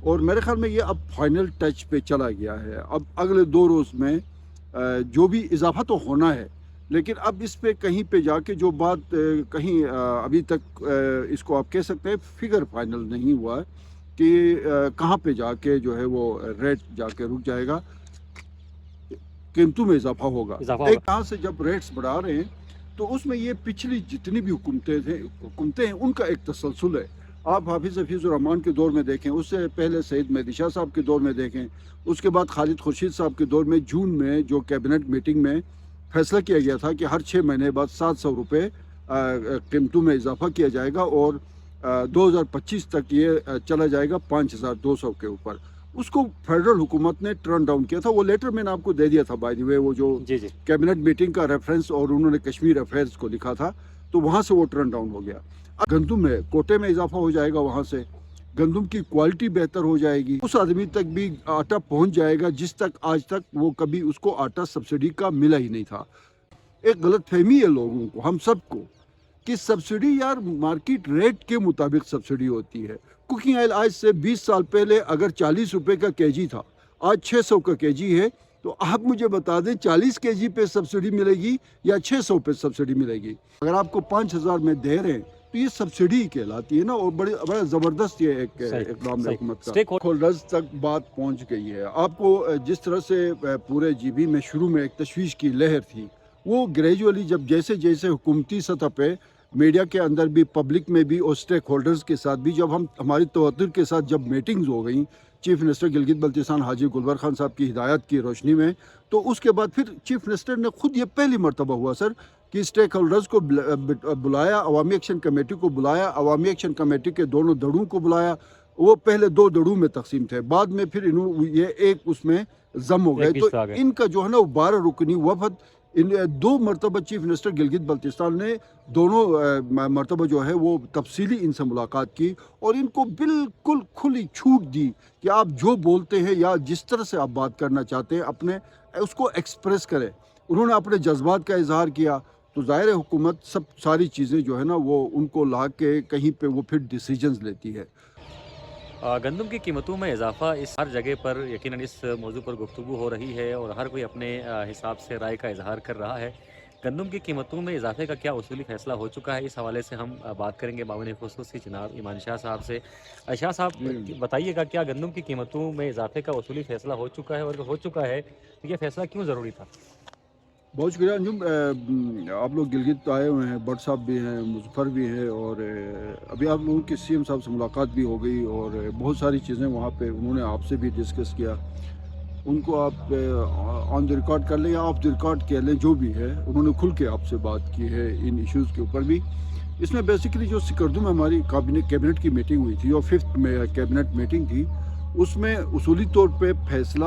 اور میرے خیال میں یہ اب فائنل ٹچ پہ چلا گیا ہے. اب اگلے 2 روز میں جو بھی اضافہ تو ہونا ہے، لیکن اب اس پہ کہیں پہ جا کے جو بات کہیں ابھی تک اس کو آپ کہہ سکتے ہیں فگر فائنل نہیں ہوا ہے کہ کہاں پہ جا کے جو ہے وہ ریٹ جا کے رک جائے گا، قیمتوں میں اضافہ ہوگا. ایک یہاں سے جب ریٹس بڑھا رہے ہیں تو اس میں یہ پچھلی جتنی بھی حکومتیں ہیں ان کا ایک تسلسل ہے. آپ حافظ الرحمان کے دور میں دیکھیں، اس سے پہلے سعید مہدی شاہ صاحب کے دور میں دیکھیں، اس کے بعد خالد خورشید صاحب کے دور میں جون میں جو کیبنٹ میٹنگ میں فیصلہ کیا گیا تھا کہ ہر 6 مہینے بعد 700 روپے قیمتوں میں اضافہ کیا جائے گا اور 2025 تک یہ چلا جائے گا 5200 کے اوپر. اس کو فیڈرل حکومت نے ٹرن ڈاؤن کیا تھا. وہ لیٹر میں نے آپ کو دے دیا تھا بائی دی وے، وہ جو کیبنٹ میٹنگ کا ریفرنس اور انہوں نے کشمیر افیئرز کو لکھا تھا، تو وہاں سے وہ ٹرن ڈاؤن ہو گیا. گندم میں کوٹے میں اضافہ ہو جائے گا، وہاں سے گندم کی کوالٹی بہتر ہو جائے گی، اس آدمی تک بھی آٹا پہنچ جائے گا جس تک آج تک وہ کبھی اس کو آٹا سبسڈی کا ملا ہی نہیں تھا. ایک غلط فہمی ہے لوگوں کو، ہم سب کو، کہ سبسڈی یار مارکیٹ ریٹ کے مطابق سبسڈی ہوتی ہے. کوکنگ آئل آج سے 20 سال پہلے اگر 40 روپے کا کے جی تھا، آج 600 کا کے جی ہے. تو آپ مجھے بتا دیں 40 کے جی پہ سبسڈی ملے گی یا 600 پہ سبسڈی ملے گی؟ اگر آپ کو 5000 میں دے رہے ہیں تو یہ سبسڈی کہلاتی ہے نا. اور بڑا زبردست یہ ایک اقدام ہے حکومت کا. اسٹیک ہولڈرز تک بات پہنچ گئی ہے. آپ کو جس طرح سے پورے جی بی میں شروع میں ایک تشویش کی لہر تھی، وہ گریجولی جب جیسے جیسے حکومتی سطح پہ، میڈیا کے اندر بھی، پبلک میں بھی اور اسٹیک ہولڈرز کے ساتھ بھی، جب ہماری تواتر کے ساتھ جب میٹنگز ہو گئیں چیف منسٹر گلگت بلتستان حاجی گلبر خان صاحب کی ہدایت کی روشنی میں، تو اس کے بعد پھر چیف منسٹر نے خود، یہ پہلی مرتبہ ہوا سر کہ اسٹیک ہولڈرز کو بلایا، عوامی ایکشن کمیٹی کو بلایا، عوامی ایکشن کمیٹی کے دونوں دڑوں کو بلایا. وہ پہلے 2 دڑوں میں تقسیم تھے، بعد میں پھر یہ ایک اس میں ضم ہو گئے. تو ان کا جو ہے نا وہ 12 رکنی وفد، 2 مرتبہ چیف منسٹر گلگت بلتستان نے دونوں مرتبہ جو ہے وہ تفصیلی ان سے ملاقات کی اور ان کو بالکل کھلی چھوٹ دی کہ آپ جو بولتے ہیں یا جس طرح سے آپ بات کرنا چاہتے ہیں اپنے اس کو ایکسپریس کریں. انہوں نے اپنے جذبات کا اظہار کیا. تو ظاہر حکومت ساری چیزیں جو ہے نا وہ ان کو لا کے کہیں پہ وہ پھر ڈیسیجنز لیتی ہے. گندم کی قیمتوں میں اضافہ اس ہر جگہ پر یقیناً اس موضوع پر گفتگو ہو رہی ہے اور ہر کوئی اپنے حساب سے رائے کا اظہار کر رہا ہے. گندم کی قیمتوں میں اضافے کا کیا اصولی فیصلہ ہو چکا ہے، اس حوالے سے ہم بات کریں گے معاون خصوصی جناب ایمان شاہ صاحب سے. شاہ صاحب بتائیے گا، کیا گندم کی قیمتوں میں اضافے کا اصولی فیصلہ ہو چکا ہے، اور اگر ہو چکا ہے تو یہ فیصلہ کیوں ضروری تھا؟ بہت شکریہ انجم. آپ لوگ گلگت آئے ہوئے ہیں، بٹ صاحب بھی ہیں، مظفر بھی ہیں، اور ابھی آپ لوگوں کی سی ایم صاحب سے ملاقات بھی ہو گئی اور بہت ساری چیزیں وہاں پہ انہوں نے آپ سے بھی ڈسکس کیا. ان کو آپ آن دی ریکارڈ کر لیں یا آف دی ریکارڈ کہہ لیں، جو بھی ہے انہوں نے کھل کے آپ سے بات کی ہے ان ایشوز کے اوپر بھی. اس میں بیسیکلی جو سکردو میں ہماری کیبنٹ کی میٹنگ ہوئی تھی اور 5th کیبنٹ میٹنگ تھی، اس میں اصولی طور پہ فیصلہ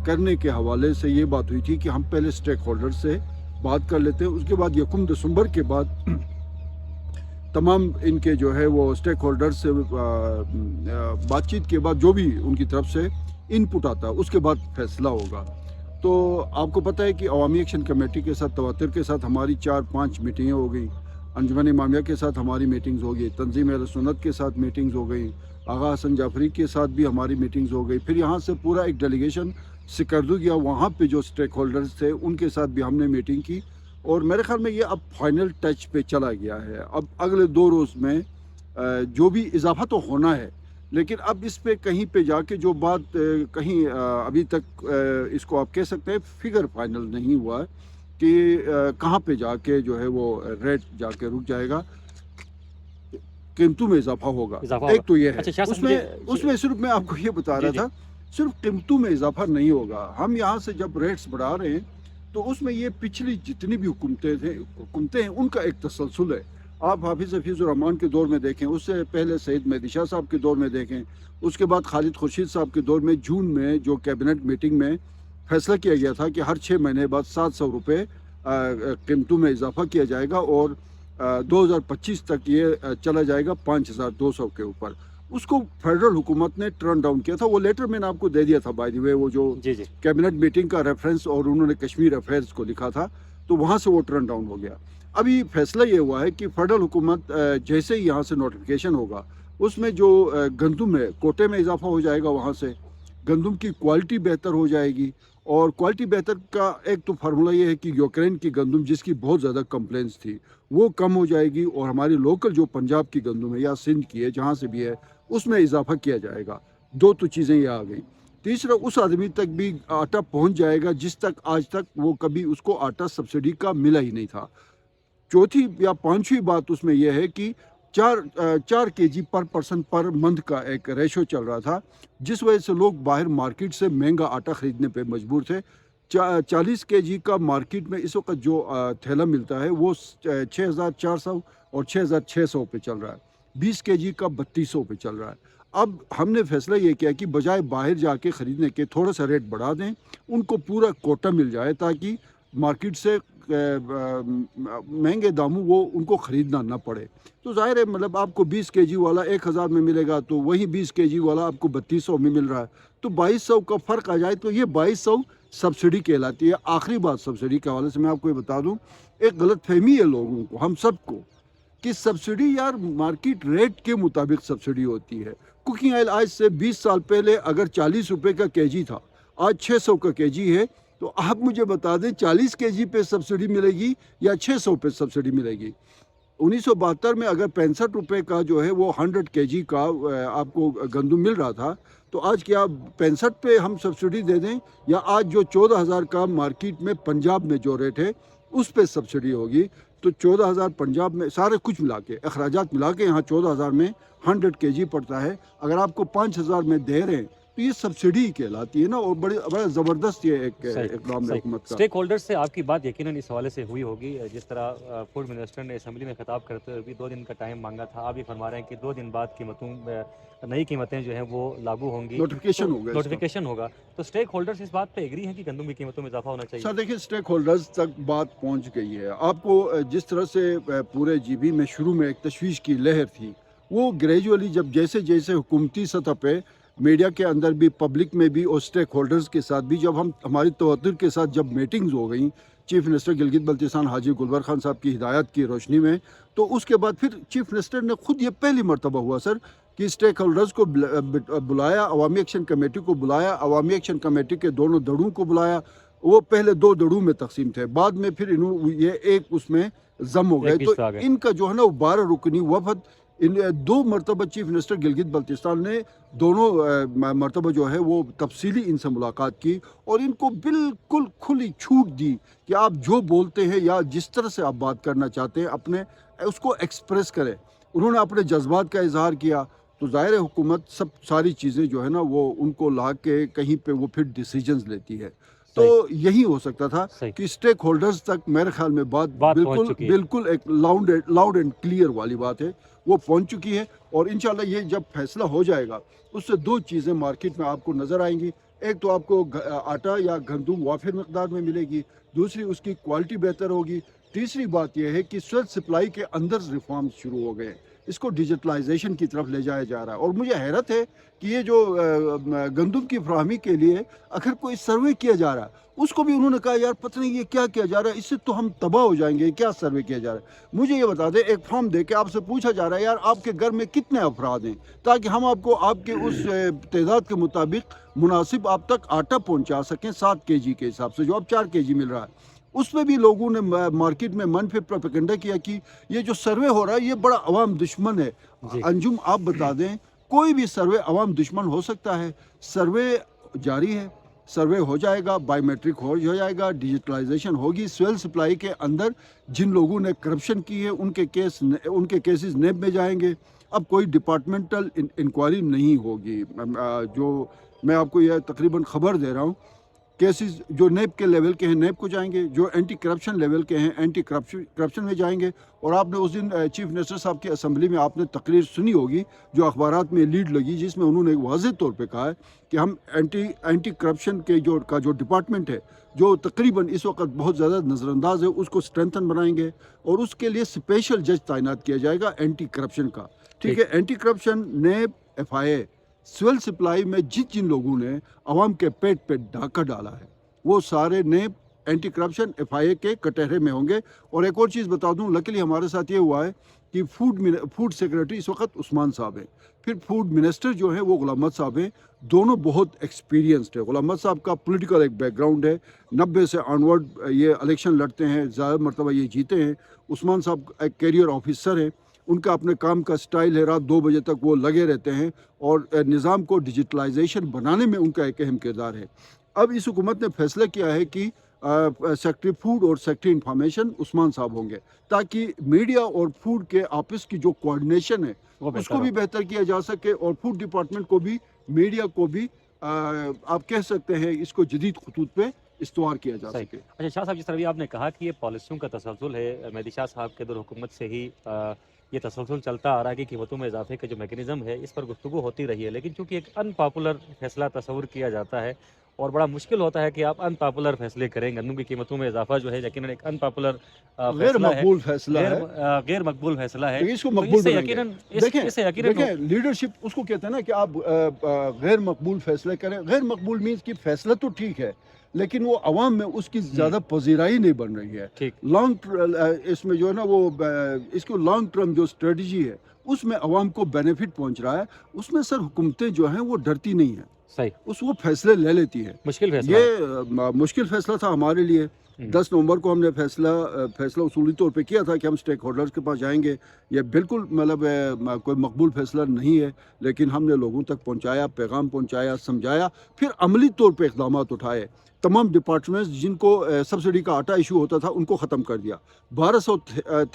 کرنے کے حوالے سے یہ بات ہوئی تھی کہ ہم پہلے اسٹیک ہولڈر سے بات کر لیتے ہیں. اس کے بعد 1 دسمبر کے بعد تمام ان کے جو ہے وہ اسٹیک ہولڈر سے بات چیت کے بعد جو بھی ان کی طرف سے ان پٹ آتا ہے اس کے بعد فیصلہ ہوگا. تو آپ کو پتہ ہے کہ عوامی ایکشن کمیٹی کے ساتھ، تواتر کے ساتھ ہماری 4-5 میٹنگیں ہو گئیں، انجمن امامیہ کے ساتھ ہماری میٹنگز ہو گئی، تنظیم اہل سنت کے ساتھ میٹنگز ہو گئی، آغا حسن جعفری کے ساتھ بھی ہماری میٹنگز ہو گئی. پھر یہاں سے پورا ایک ڈیلیگیشن سکردو گیا، وہاں پہ جو اسٹیک ہولڈرز تھے ان کے ساتھ بھی ہم نے میٹنگ کی. اور میرے خیال میں یہ اب فائنل ٹچ پہ چلا گیا ہے. اب اگلے 2 روز میں جو بھی اضافہ تو ہونا ہے، لیکن اب اس پہ کہیں پہ جا کے جو بات کہیں ابھی تک اس کو آپ کہہ سکتے ہیں فگر فائنل نہیں ہوا ہے کہ کہاں پہ جا کے جو ہے وہ ریٹ جا کے رک جائے گا، قیمتوں میں اضافہ ہوگا. ایک تو یہ ہے. اس میں صرف میں آپ کو یہ بتا رہا تھا، صرف قیمتوں میں اضافہ نہیں ہوگا. ہم یہاں سے جب ریٹس بڑھا رہے ہیں تو اس میں یہ پچھلی جتنی بھی حکومتیں ہیں ان کا ایک تسلسل ہے. آپ حافظ الرحمان کے دور میں دیکھیں، اس سے پہلے سعید مہدی شاہ صاحب کے دور میں دیکھیں، اس کے بعد خالد خورشید صاحب کے دور میں جون میں جو کیبنٹ میٹنگ میں فیصلہ کیا گیا تھا کہ ہر 6 مہینے بعد 700 روپے قیمتوں میں اضافہ کیا جائے گا اور 2025 تک یہ چلا جائے گا 5200 کے اوپر. اس کو فیڈرل حکومت نے ٹرن ڈاؤن کیا تھا. وہ لیٹر میں نے آپ کو دے دیا تھا بائی دی وے، وہ جو کیبنٹ میٹنگ کا ریفرنس اور انہوں نے کشمیر افیئرز کو لکھا تھا، تو وہاں سے وہ ٹرن ڈاؤن ہو گیا. ابھی فیصلہ یہ ہوا ہے کہ فیڈرل حکومت جیسے ہی یہاں سے نوٹیفیکیشن ہوگا उसमें जो गंदम है कोटे में इजाफा हो जाएगा, वहाँ से गंदम की क्वालिटी बेहतर हो जाएगी। और क्वालिटी बेहतर का एक तो फार्मूला ये है कि यूक्रेन की गंदम जिसकी बहुत ज़्यादा कंप्लेंट्स थी वो कम हो जाएगी, और हमारी लोकल जो पंजाब की गंदम है या सिंध की है जहाँ से भी है उसमें इजाफा किया जाएगा। दो तो चीज़ें ये आ गई। तीसरा, उस आदमी तक भी आटा पहुँच जाएगा जिस तक आज तक वो कभी उसको आटा सब्सिडी का मिला ही नहीं था। चौथी या पांचवी बात उसमें यह है कि 4 kg पर पर्सन पर मंथ का एक रेशो चल रहा था, जिस वजह से लोग बाहर मार्केट से महंगा आटा ख़रीदने पे मजबूर थे। 40 kg का मार्केट में इस वक्त जो थैला मिलता है वो 6,400 और 6,600 पे चल रहा है। 20 kg का 3,200 पे चल रहा है। अब हमने फैसला ये किया कि बजाय बाहर जाके ख़रीदने के थोड़ा सा रेट बढ़ा दें, उनको पूरा कोटा मिल जाए ताकि मार्केट से महंगे दामों वो उनको ख़रीदना ना पड़े। तो ज़ाहिर है मतलब आपको 20 kg वाला 1,000 में मिलेगा तो वही 20 kg वाला आपको 3,200 में मिल रहा है, तो 2,200 का फ़र्क आ जाए तो ये 2,200 सब्सिडी कहलाती है। आखिरी बात सब्सिडी के हवाले से मैं आपको ये बता दूं, एक गलत फहमी है लोगों को, हम सबको, कि सब्सिडी यार मार्केट रेट के मुताबिक सब्सिडी होती है। कुकिंग ऑयल आज से 20 साल पहले अगर 40 रुपये का केजी था, आज 600 का केजी है, तो आप मुझे बता दें 40 kg पे सब्सिडी मिलेगी या 600 पे सब्सिडी मिलेगी। 1972 में अगर 65 रुपये का जो है वो 100 kg का आपको गंदम मिल रहा था, तो आज क्या 65 पे हम सब्सिडी दे दें, या आज जो 14,000 का मार्केट में पंजाब में जो रेट है उस पे सब्सिडी होगी? तो 14,000 पंजाब में सारे कुछ मिला के अखराजात मिला के यहाँ 14,000 में 100 kg पड़ता है। अगर आपको 5,000 में दे रहे हैं तो ये सब्सिडी कहलाती है ना, और बड़ा ज़बरदस्त ये एक इकदाम है हुकूमत का। स्टेक होल्डर्स से आपकी बात यकीनन इस हवाले से हुई होगी, जिस तरह फूड मिनिस्टर ने असेंबली में खिताब करते हुए भी 2 दिन का टाइम मांगा था। आप ये फरमा रहे हैं कि 2 दिन बाद नई कीमतें जो हैं वो लागू होंगी, नोटिफिकेशन होगा, नोटिफिकेशन होगा। तो स्टेक होल्डर्स इस बात पे एग्री हैं कि गंदम की कीमतों में इजाफा होना चाहिए? सर देखिए, स्टेक होल्डर्स तक बात पहुंच गई है। आपको जिस तरह से पूरे जीबी में शुरू में एक तशवीश की लहर थी, वो ग्रेजुअली जब जैसे जैसे हुकूमती सतह पे, मीडिया के अंदर भी, पब्लिक में भी और स्टेक होल्डर्स के साथ भी जब हमारी तवज्जो के साथ जब मीटिंग्स हो गई चीफ मिनिस्टर गिलगित बल्तिस्तान हाजी गुलबर खान साहब की हिदायत की रोशनी में, तो उसके बाद फिर चीफ मिनिस्टर ने खुद ये पहली मरतबा हुआ सर कि स्टेक होल्डर्स को बुलाया, अवामी एक्शन कमेटी को बुलाया, अवामी एक्शन कमेटी के दोनों दड़ों को बुलाया। वो पहले 2 दड़ों में तकसीम थे, बाद में फिर ये एक उसमें जम हो गए। तो इनका जो है ना वो 12 रुकनी वफद, इन 2 मरतबा चीफ मिनिस्टर गिलगित बल्तिस्तान ने दोनों मरतबा जो है वो तफसीली इनसे मुलाकात की और इनको बिल्कुल खुली छूट दी कि आप जो बोलते हैं या जिस तरह से आप बात करना चाहते हैं अपने उसको एक्सप्रेस करें। उन्होंने अपने जज्बात का इजहार किया, तो ज़ाहिर है हुकूमत सब सारी चीज़ें जो है ना वो उनको ला के कहीं पे वो फिर डिसीजंस लेती है। तो यही हो सकता था कि स्टेक होल्डर्स तक मेरे ख्याल में बात बिल्कुल एक लाउड एंड क्लियर वाली बात है, वो पहुंच चुकी है। और इंशाल्लाह ये जब फैसला हो जाएगा उससे 2 चीज़ें मार्केट में आपको नज़र आएंगी। एक तो आपको आटा या गंदम वाफिर मकदार में मिलेगी, दूसरी उसकी क्वालिटी बेहतर होगी, तीसरी बात यह है कि सेल्फ सप्लाई के अंदर रिफॉर्म्स शुरू हो गए, इसको डिजिटलाइजेशन की तरफ ले जाया जा रहा है। और मुझे हैरत है कि ये जो गंदम की फराहमी के लिए अगर कोई सर्वे किया जा रहा है उसको भी उन्होंने कहा यार पता नहीं ये क्या किया जा रहा है, इससे तो हम तबाह हो जाएंगे, क्या सर्वे किया जा रहा है। मुझे ये बता दें, एक फॉर्म दे के आपसे पूछा जा रहा है यार आपके घर में कितने अफराद हैं, ताकि हम आपको आपके उस तादाद के मुताबिक मुनासिब आप तक आटा पहुँचा सकें 7 kg के हिसाब से, जो अब 4 kg मिल रहा है। उसमें भी लोगों ने मार्केट में मनफी प्रोपेगेंडा किया कि ये जो सर्वे हो रहा है ये बड़ा अवाम दुश्मन है। अंजुम आप बता दें, कोई भी सर्वे अवाम दुश्मन हो सकता है? सर्वे जारी है, सर्वे हो जाएगा, बायोमेट्रिक हो जाएगा, डिजिटलाइजेशन होगी, सेल्फ सप्लाई के अंदर जिन लोगों ने करप्शन की है उनके केसेस नेब में जाएंगे। अब कोई डिपार्टमेंटल इंक्वायरी नहीं होगी। जो मैं आपको यह तकरीबन खबर दे रहा हूँ, केसेस जो नेब के लेवल के हैं नेब को जाएंगे, जो एंटी करप्शन लेवल के हैं एंटी करप्शन में जाएंगे। और आपने उस दिन चीफ मिनिस्टर साहब की असम्बली में आपने तकरीर सुनी होगी जो अखबारात में लीड लगी, जिसमें उन्होंने वाज़ेह तौर पे कहा है कि हम एंटी करप्शन के जो डिपार्टमेंट है जो तकरीबन इस वक्त बहुत ज़्यादा नज़रअंदाज है उसको स्ट्रेंथन बनाएंगे और उसके लिए स्पेशल जज तैनात किया जाएगा एंटी करप्शन का। ठीक है, एंटी करप्शन, नेब, FIA, सिविल सप्लाई में जिन लोगों ने अवाम के पेट पे डाका डाला है वो सारे नेब, एंटी करप्शन, FIA के कटहरे में होंगे। और एक और चीज़ बता दूं, लकीली हमारे साथ ये हुआ है कि फूड सेक्रेटरी इस वक्त उस्मान साहब हैं, फिर फूड मिनिस्टर जो हैं वो गुलाम मोहम्मद साहब हैं। दोनों बहुत एक्सपीरियंस्ड है। गुलाम मोहम्मद साहब का पॉलिटिकल एक बैकग्राउंड है, 90 से ऑनवर्ड ये इलेक्शन लड़ते हैं, ज़्यादा मरतबा ये जीते हैं। उस्मान साहब एक कैरियर ऑफिसर हैं, उनका अपने काम का स्टाइल है, रात 2 बजे तक वो लगे रहते हैं और निज़ाम को डिजिटलाइजेशन बनाने में उनका एक अहम किरदार है। अब इस हुकूमत ने फैसला किया है कि सेक्रेटरी फूड और सेक्रेटरी इंफॉर्मेशन उस्मान साहब होंगे, ताकि मीडिया और फूड के आपस की जो कोऑर्डिनेशन है वो बेहतर उसको भी हो। बेहतर किया जा सके और फूड डिपार्टमेंट को भी, मीडिया को भी आप कह सकते हैं इसको जदीद खतूत पे इस्तवार किया जा सही। सके। अच्छा शाह साहब, जिस तरह भी आपने कहा कि ये पॉलिसियों का तसलसल है, मेहदी शाह साहब के दौर हुकूमत से ही ये तसलसल चलता आ रहा है कि कीमतों में इजाफे का जो मैकेनिज़्म है इस पर गुफ्तगू होती रही है, लेकिन चूंकि एक अनपॉपुलर फैसला तस्वुर किया जाता है और बड़ा मुश्किल होता है कि आप अनपॉपुलर फैसले करें। गंदम की कीमतों में इजाफा जो है यकीनन एक अनपॉपुलर गैर फैसला है, मकबूल फैसला है, गैर मकबूल फैसला है। लेकिन इसको तो मकबूल इससे बनाएंगे। यकीनन देखें देखें, लीडरशिप उसको कहते हैं ना कि आप गैर मकबूल फैसले करें। गैर मकबूल मीन्स कि फैसला तो ठीक है, लेकिन वो अवाम में उसकी ज़्यादा पजीराई नहीं बन रही है। ठीक। इसमें जो है ना वो इसको लॉन्ग टर्म जो स्ट्रेटजी है उसमें अवाम को बेनिफिट पहुंच रहा है, उसमें सर हुकूमतें जो हैं वो डरती नहीं हैं, सही वो फैसले ले लेती है। मुश्किल फैसला ये है। मुश्किल फैसला था हमारे लिए। 10 नवंबर को हमने फैसला उसूली तौर पे किया था कि हम स्टेक होल्डर्स के पास जाएंगे। ये बिल्कुल मतलब कोई मकबूल फैसला नहीं है, लेकिन हमने लोगों तक पहुंचाया, पैगाम पहुंचाया, समझाया, फिर अमली तौर पे इक़दाम उठाए। तमाम डिपार्टमेंट्स जिनको सब्सिडी का आटा इशू होता था उनको ख़त्म कर दिया। 1200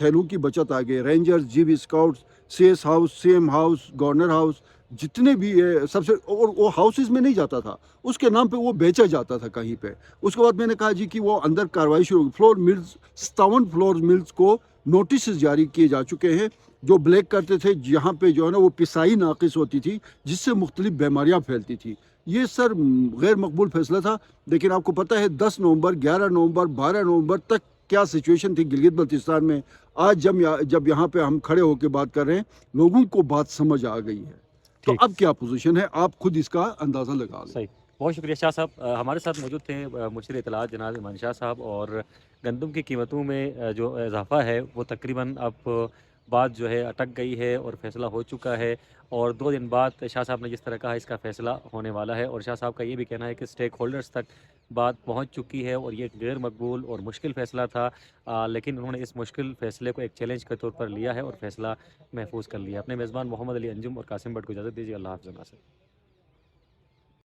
थैलों की बचत आ गई। Rangers, GB scouts, CS house, CM house, governor house, जितने भी सबसे, और वो हाउसेस में नहीं जाता था, उसके नाम पे वो बेचा जाता था कहीं पे। उसके बाद मैंने कहा जी कि वो अंदर कार्रवाई शुरू। फ्लोर मिल्स, 57 फ्लोर मिल्स को नोटिस जारी किए जा चुके हैं जो ब्लैक करते थे, जहाँ पे जो है ना वो पिसाई नाकिस होती थी जिससे मुख्तलिफ बीमारियाँ फैलती थी। ये सर गैर मकबूल फैसला था। लेकिन आपको पता है 10 नवंबर, 11 नवंबर, 12 नवंबर तक क्या सिचुएशन थी गिलगित बल्तिस्तान में। आज जब यहाँ पे हम खड़े होकर बात कर रहे हैं, लोगों को बात समझ आ गई है। तो ठीक। अब क्या पोजीशन है, आप खुद इसका अंदाज़ा लगा लें। सही। बहुत शुक्रिया शाह साहब। हमारे साथ मौजूद थे मुशीर इत्तलात जनाब ईमान शाह साहब। और गंदम की कीमतों में जो इजाफा है वो तकरीबन अब बात जो है अटक गई है और फैसला हो चुका है, और 2 दिन बाद शाह साहब ने जिस तरह कहा इसका फैसला होने वाला है। और शाह साहब का ये भी कहना है कि स्टेक होल्डर्स तक बात पहुंच चुकी है और ये गैर मकबूल और मुश्किल फ़ैसला था, लेकिन उन्होंने इस मुश्किल फ़ैसले को एक चैलेंज के तौर पर लिया है और फ़ैसला महफूज कर लिया। अपने मेज़बान मोहम्मद अली अंजुम और कासिम भट्ट को इजाज़त दीजिए। अल्लाह हाफ़िज़।